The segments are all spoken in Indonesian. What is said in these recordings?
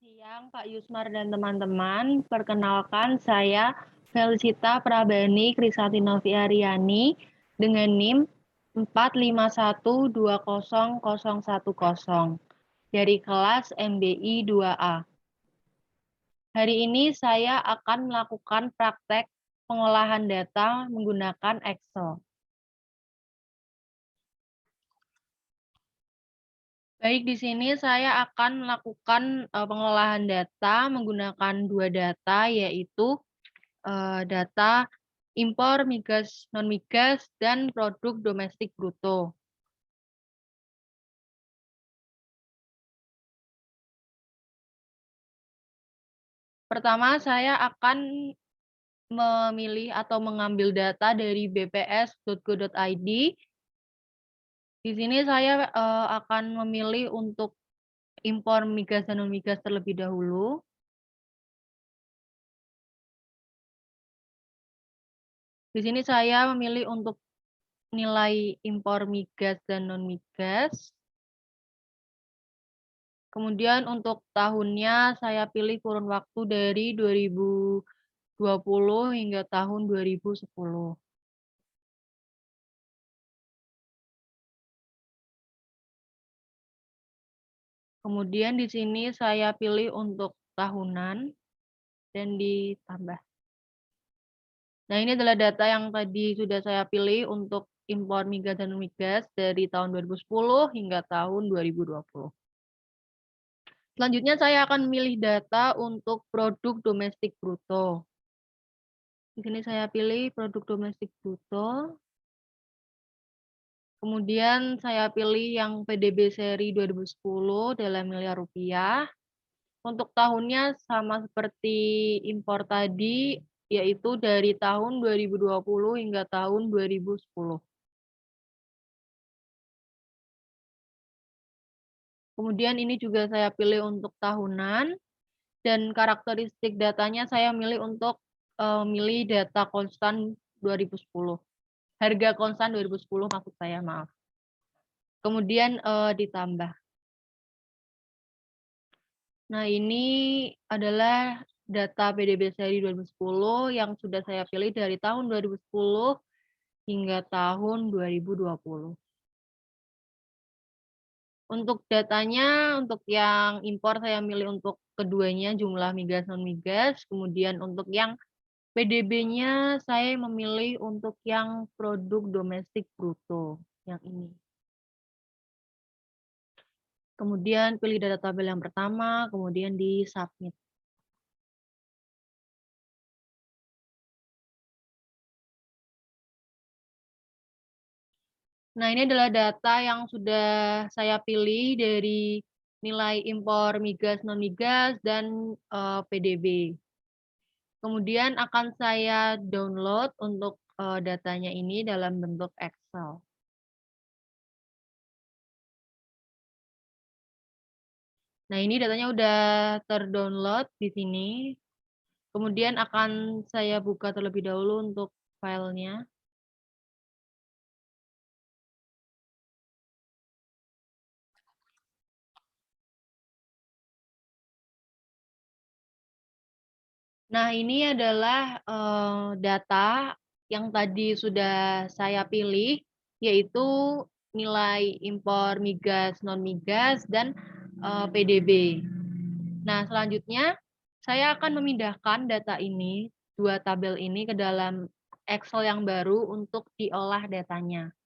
Siang, Pak Yusmar dan teman-teman. Perkenalkan, saya Felicita Prabani Krisatinovi Aryani dengan NIM 451200010 dari kelas MBI 2A. Hari ini saya akan melakukan praktek pengolahan data menggunakan Excel. Baik, di sini saya akan melakukan pengolahan data menggunakan dua data, yaitu data impor migas non-migas dan produk domestik bruto. Pertama, saya akan memilih atau mengambil data dari bps.go.id. Di sini saya akan memilih untuk impor migas dan non-migas terlebih dahulu. Di sini saya memilih untuk nilai impor migas dan non-migas. Kemudian untuk tahunnya saya pilih kurun waktu dari 2020 hingga tahun 2010. Kemudian di sini saya pilih untuk tahunan dan ditambah. Nah, ini adalah data yang tadi sudah saya pilih untuk impor migas dan non-migas dari tahun 2010 hingga tahun 2020. Selanjutnya saya akan memilih data untuk produk domestik bruto. Di sini saya pilih produk domestik bruto. Kemudian saya pilih yang PDB seri 2010 dalam miliar rupiah. Untuk tahunnya sama seperti impor tadi, yaitu dari tahun 2020 hingga tahun 2010. Kemudian ini juga saya pilih untuk tahunan, dan karakteristik datanya saya milih untuk milih data konstan 2010. Harga konstan 2010 maksud saya, maaf. Kemudian ditambah. Nah, ini adalah data PDB seri 2010 yang sudah saya pilih dari tahun 2010 hingga tahun 2020. Untuk datanya, untuk yang impor saya milih untuk keduanya jumlah migas non-migas, kemudian untuk yang PDB-nya saya memilih untuk yang produk domestik bruto, yang ini. Kemudian pilih data tabel yang pertama, kemudian di submit. Nah, ini adalah data yang sudah saya pilih dari nilai impor migas non-migas dan PDB. Kemudian akan saya download untuk datanya ini dalam bentuk Excel. Nah, ini datanya udah terdownload di sini. Kemudian akan saya buka terlebih dahulu untuk filenya. Nah, ini adalah data yang tadi sudah saya pilih, yaitu nilai impor migas non-migas dan PDB. Nah, selanjutnya saya akan memindahkan data ini, dua tabel ini ke dalam Excel yang baru untuk diolah datanya.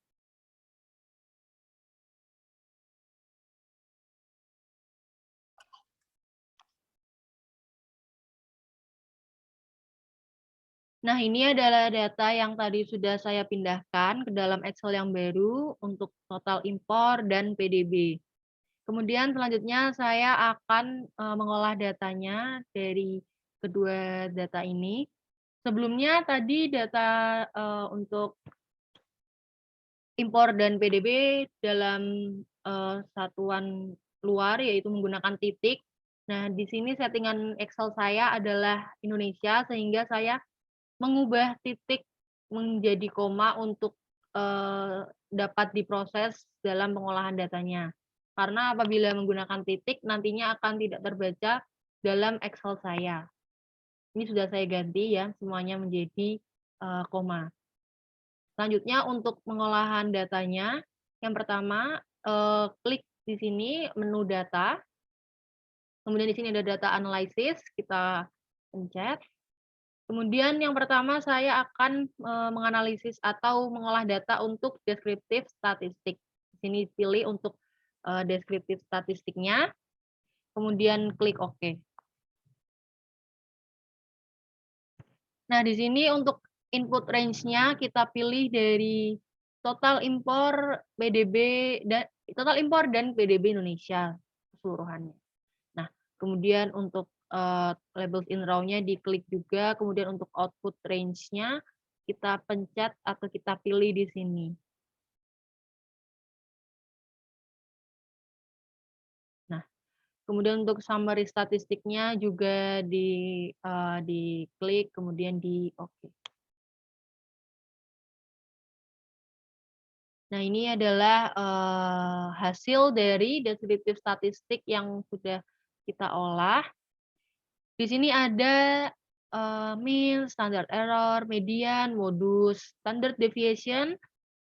Nah, ini adalah data yang tadi sudah saya pindahkan ke dalam Excel yang baru untuk total impor dan PDB. Kemudian selanjutnya saya akan mengolah datanya dari kedua data ini. Sebelumnya tadi data untuk impor dan PDB dalam satuan luar, yaitu menggunakan titik. Nah, di sini settingan Excel saya adalah Indonesia, sehingga saya mengubah titik menjadi koma untuk dapat diproses dalam pengolahan datanya. Karena apabila menggunakan titik, nantinya akan tidak terbaca dalam Excel saya. Ini sudah saya ganti ya, semuanya menjadi koma. Selanjutnya untuk pengolahan datanya, yang pertama klik di sini menu data, kemudian di sini ada data analysis, kita pencet. Kemudian yang pertama saya akan menganalisis atau mengolah data untuk deskriptif statistik. Di sini pilih untuk deskriptif statistiknya, kemudian klik OK. Nah, di sini untuk input range-nya kita pilih dari total impor PDB dan PDB Indonesia keseluruhannya. Nah, kemudian untuk labels in row-nya diklik juga, kemudian untuk output range-nya kita pencet atau kita pilih di sini. Nah, kemudian untuk summary statistiknya juga diklik, kemudian di OK. Nah, ini adalah hasil dari deskriptif statistik yang sudah kita olah. Di sini ada mean, standard error, median, modus, standard deviation,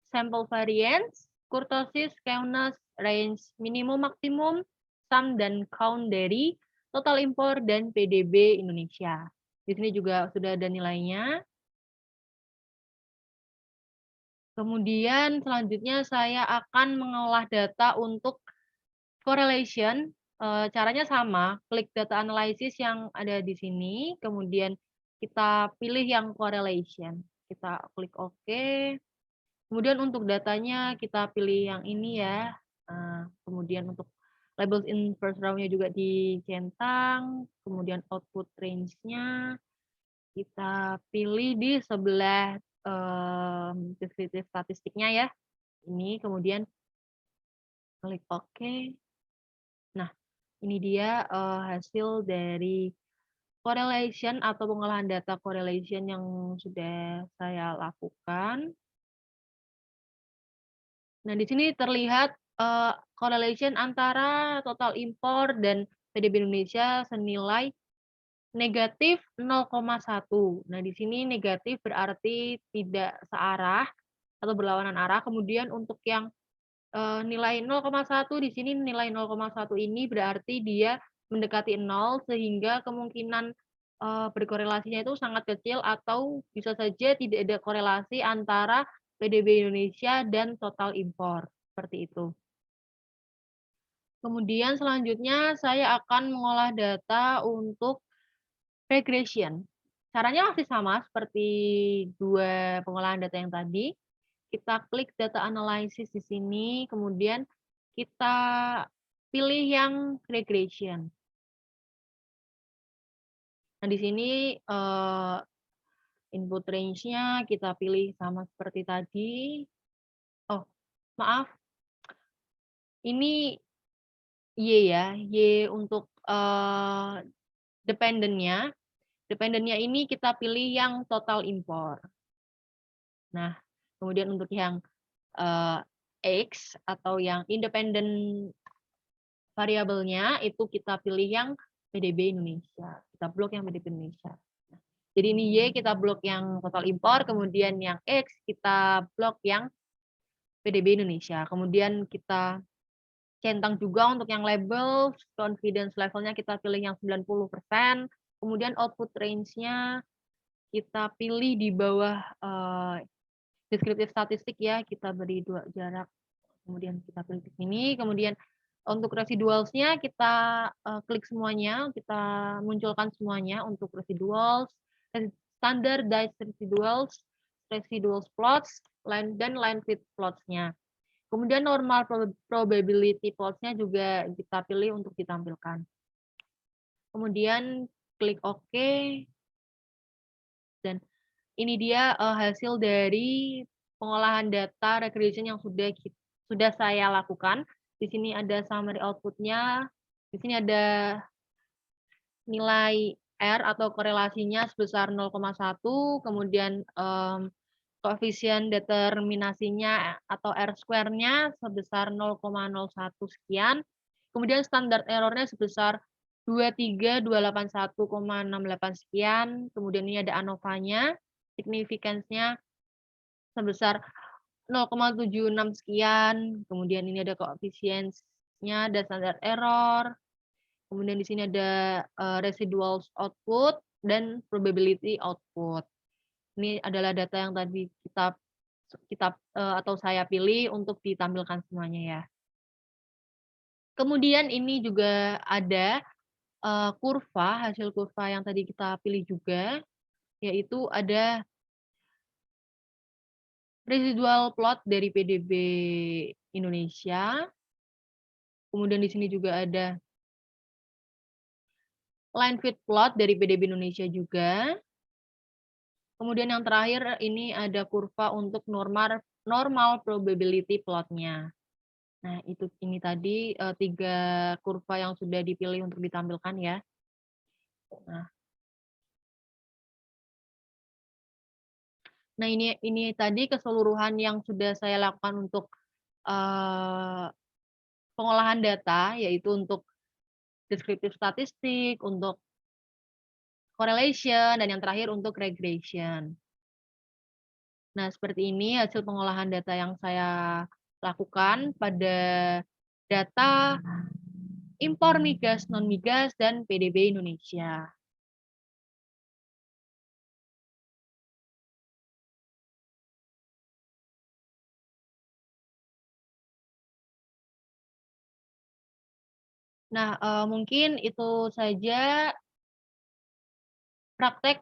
sample variance, kurtosis, kewness, range, minimum, maksimum, sum, dan count dari total impor dan PDB Indonesia. Di sini juga sudah ada nilainya. Kemudian selanjutnya saya akan mengolah data untuk correlation. Caranya sama, klik data analysis yang ada di sini, kemudian kita pilih yang correlation. Kita klik OK. Kemudian untuk datanya kita pilih yang ini ya. Kemudian untuk labels in first row-nya juga dicentang, kemudian output range-nya kita pilih di sebelah deskriptif statistiknya ya. Ini kemudian klik OK. Nah, ini dia hasil dari correlation atau pengolahan data correlation yang sudah saya lakukan. Nah, di sini terlihat correlation antara total impor dan PDB Indonesia senilai negatif 0,1. Nah, di sini negatif berarti tidak searah atau berlawanan arah. Kemudian untuk yang nilai 0,1 di sini nilai 0,1 ini berarti dia mendekati 0 sehingga kemungkinan berkorelasinya itu sangat kecil atau bisa saja tidak ada korelasi antara PDB Indonesia dan total impor, seperti itu. Kemudian selanjutnya saya akan mengolah data untuk regression. Caranya masih sama seperti dua pengolahan data yang tadi. Kita klik data analysis di sini, kemudian kita pilih yang regression. Nah, di sini input range-nya kita pilih sama seperti tadi. Oh, maaf. Ini Y ya, Y untuk dependennya. Dependennya ini kita pilih yang total impor. Nah, kemudian untuk yang X atau yang independent variabelnya itu kita pilih yang PDB Indonesia. Kita blok yang PDB Indonesia. Jadi ini Y kita blok yang total impor, kemudian yang X kita blok yang PDB Indonesia. Kemudian kita centang juga untuk yang label, confidence levelnya kita pilih yang 90%, kemudian output range-nya kita pilih di bawah deskriptif statistik ya, kita beri 2 jarak, kemudian kita pilih di sini, kemudian untuk residuals-nya kita klik semuanya, kita munculkan semuanya untuk residuals, standardized residuals plots, dan line fit plots-nya. Kemudian normal probability plots-nya juga kita pilih untuk ditampilkan. Kemudian klik OK. Dan ini dia hasil dari pengolahan data regression yang sudah saya lakukan. Di sini ada summary output-nya. Di sini ada nilai R atau korelasinya sebesar 0,1, kemudian koefisien determinasinya atau R square-nya sebesar 0,01 sekian, kemudian standar error-nya sebesar 23.281,68 sekian, kemudian ini ada ANOVA-nya, signifikansinya sebesar 0,76 sekian, kemudian ini ada koefisiennya, ada standar error, kemudian di sini ada, residual output dan probability output. Ini adalah data yang tadi atau saya pilih untuk ditampilkan semuanya ya. Kemudian ini juga ada, hasil kurva yang tadi kita pilih juga, yaitu ada residual plot dari PDB Indonesia, kemudian di sini juga ada line fit plot dari PDB Indonesia juga, kemudian yang terakhir ini ada kurva untuk normal probability plot-nya. Nah, ini tadi, 3 kurva yang sudah dipilih untuk ditampilkan ya. Nah nah ini tadi keseluruhan yang sudah saya lakukan untuk, eee, pengolahan data, yaitu untuk deskriptif statistik, untuk correlation, dan yang terakhir untuk regression. Nah, seperti ini hasil pengolahan data yang saya lakukan pada data impor migas, non migas, dan PDB Indonesia. Nah, mungkin itu saja praktek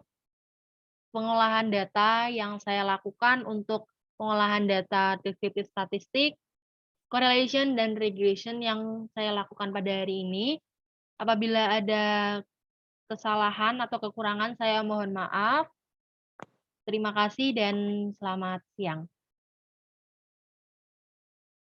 pengolahan data yang saya lakukan untuk pengolahan data deskriptif statistik, correlation, dan regression yang saya lakukan pada hari ini. Apabila ada kesalahan atau kekurangan, saya mohon maaf. Terima kasih dan selamat siang.